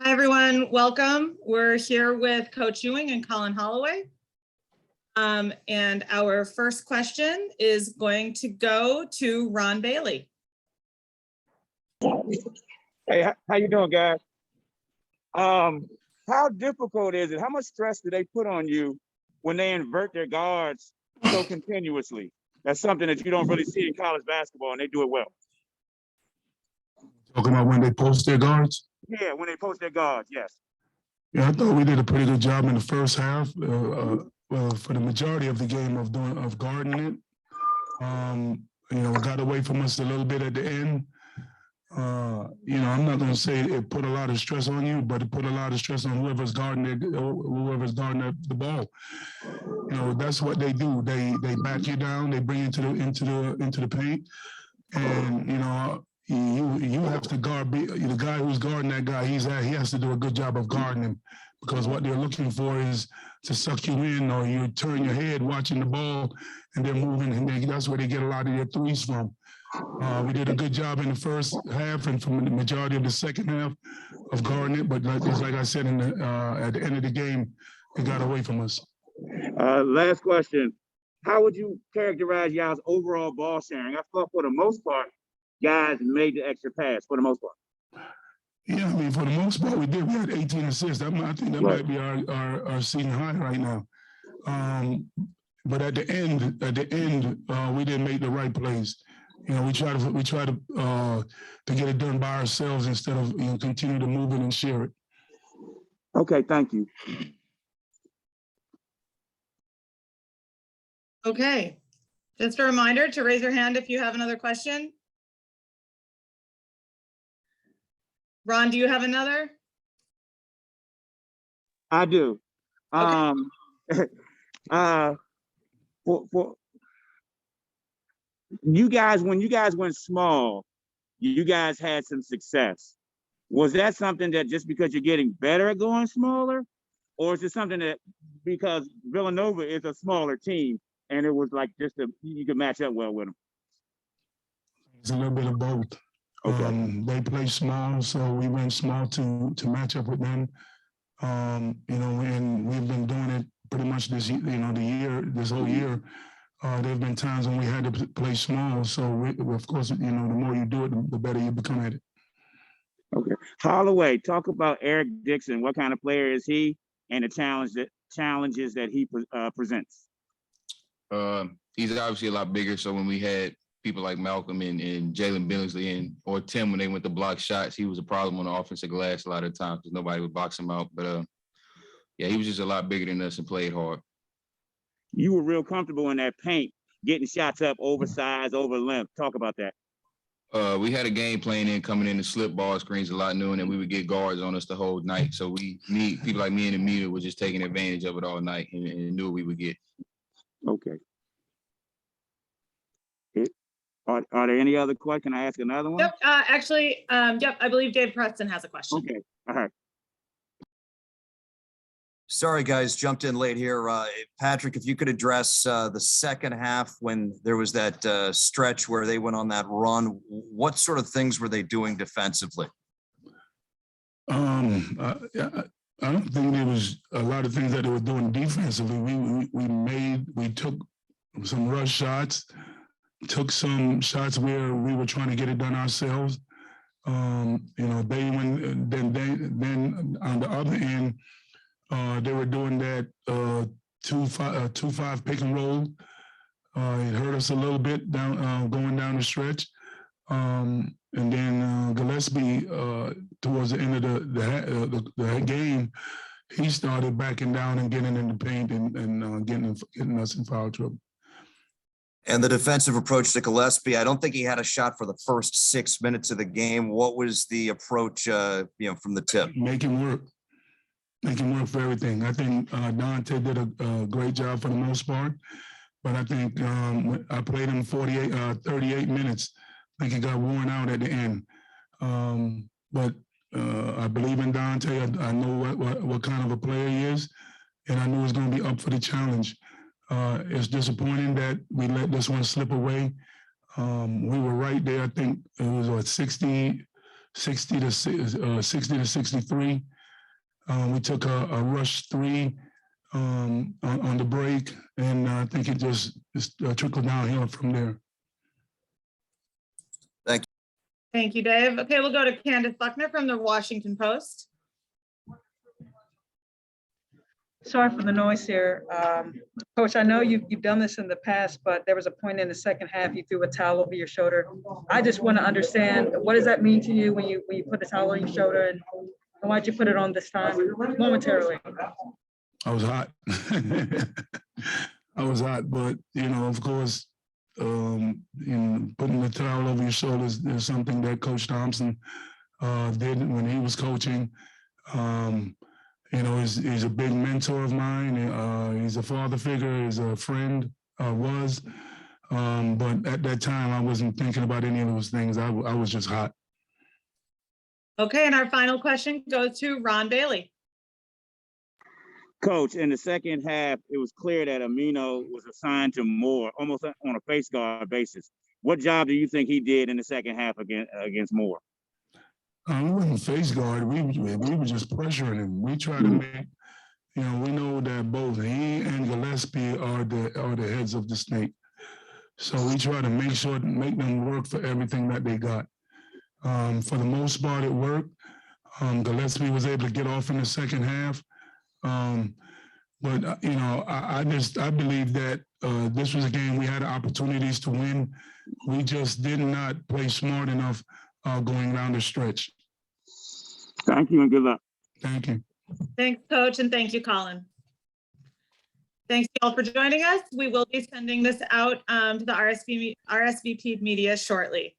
Hi, everyone. Welcome. We're here with Coach Ewing and Collin Holloway. And our first question is going to go to Ron Bailey. Hey, how you doing, guys? How difficult is it? How much stress do they put on you when they invert their guards so continuously? That's something that you don't really see in college basketball, and they do it well. Talking about when they post their guards? Yeah, when they post their guards, yes. Yeah, I thought we did a pretty good job in the first half. For the majority of the game of guarding it. It got away from us a little bit at the end. I'm not going to say it put a lot of stress on you, but it put a lot of stress on whoever's guarding the ball. That's what they do. They back you down. They bring you into the paint, and you have to guard the guy who's guarding that guy. He has to do a good job of guarding him, because what they're looking for is to suck you in, or you turn your head watching the ball, and they're moving, and that's where they get a lot of their threes from. We did a good job in the first half and from the majority of the second half of guarding it, but like I said, at the end of the game, it got away from us. Last question. How would you characterize y'all's overall ball sharing? I thought for the most part, guys made the extra pass for the most part. Yeah, for the most part, we did. We had 18 assists. I think that might be our season high right now. But at the end, we didn't make the right plays. We try to get it done by ourselves instead of continue to move it and share it. Okay, thank you. Okay, just a reminder to raise your hand if you have another question. Ron, do you have another? I do. Okay. For you guys, when you guys went small, you guys had some success. Was that something that just because you're getting better at going smaller, or is it something that because Villanova is a smaller team and it was like you could match up well with them? It's a little bit of both. Okay. They play small, so we went small to match up with them. And we've been doing it pretty much this whole year. There have been times when we had to play small. So of course, the more you do it, the better you become at it. Okay. Holloway, talk about Eric Dixon. What kind of player is he, and the challenges that he presents? He's obviously a lot bigger. So when we had people like Malcolm and Jalen Billingsley or Tim, when they went to block shots, he was a problem on the offensive glass a lot of times because nobody would box him out. But yeah, he was just a lot bigger than us and played hard. You were real comfortable in that paint, getting shots up oversized, over length. Talk about that. We had a game plan coming in to slip ball screens a lot, knowing that we would get guards on us the whole night. So people like me and the meter were just taking advantage of it all night and knew what we would get. Okay. Are there any other questions? Can I ask another one? Yep. I believe Dave Preston has a question. Okay. All right. Sorry, guys, jumped in late here. Patrick, if you could address the second half when there was that stretch where they went on that run, what sort of things were they doing defensively? I don't think there was a lot of things that they were doing defensively. We took some rush shots, took some shots where we were trying to get it done ourselves. Then on the other end, they were doing that 2-5 pick and roll. It hurt us a little bit going down the stretch. And then Gillespie, towards the end of the game, he started backing down and getting in the paint and getting us in foul trouble. And the defensive approach to Gillespie, I don't think he had a shot for the first 6 minutes of the game. What was the approach, from the tip? Make him work for everything. I think Dante did a great job for the most part, but I think I played him 38 minutes. I think he got worn out at the end. But I believe in Dante. I know what kind of a player he is, and I knew he was going to be up for the challenge. It's disappointing that we let this one slip away. We were right there. I think it was 60 60 to 63. We took a rush 3 on the break, and I think it just trickled downhill from there. Thank you, Dave. Okay, we'll go to Candace Buckner from the Washington Post. Sorry for the noise here. Coach, I know you've done this in the past, but there was a point in the second half you threw a towel over your shoulder. I just want to understand, what does that mean to you when you put a towel on your shoulder, and why'd you put it on this time momentarily? I was hot. I was hot, but of course, putting the towel over your shoulders is something that Coach Thompson did when he was coaching. He's a big mentor of mine. He's a father figure. He's a friend. Was, but at that time, I wasn't thinking about any of those things. I was just hot. Okay, and our final question goes to Ron Bailey. Coach, in the second half, it was clear that Amino was assigned to Moore, almost on a face guard basis. What job do you think he did in the second half against Moore? We wasn't face guard. We were just pressuring him. We try to make, we know that both he and Gillespie are the heads of the snake. So we try to make them work for everything that they got. For the most part, it worked. Gillespie was able to get off in the second half. But I believe that this was a game we had opportunities to win. We just did not play smart enough going down the stretch. Thank you and good luck. Thank you. Thanks, Coach, and thank you, Collin. Thanks all for joining us. We will be sending this out to the RSVP media shortly.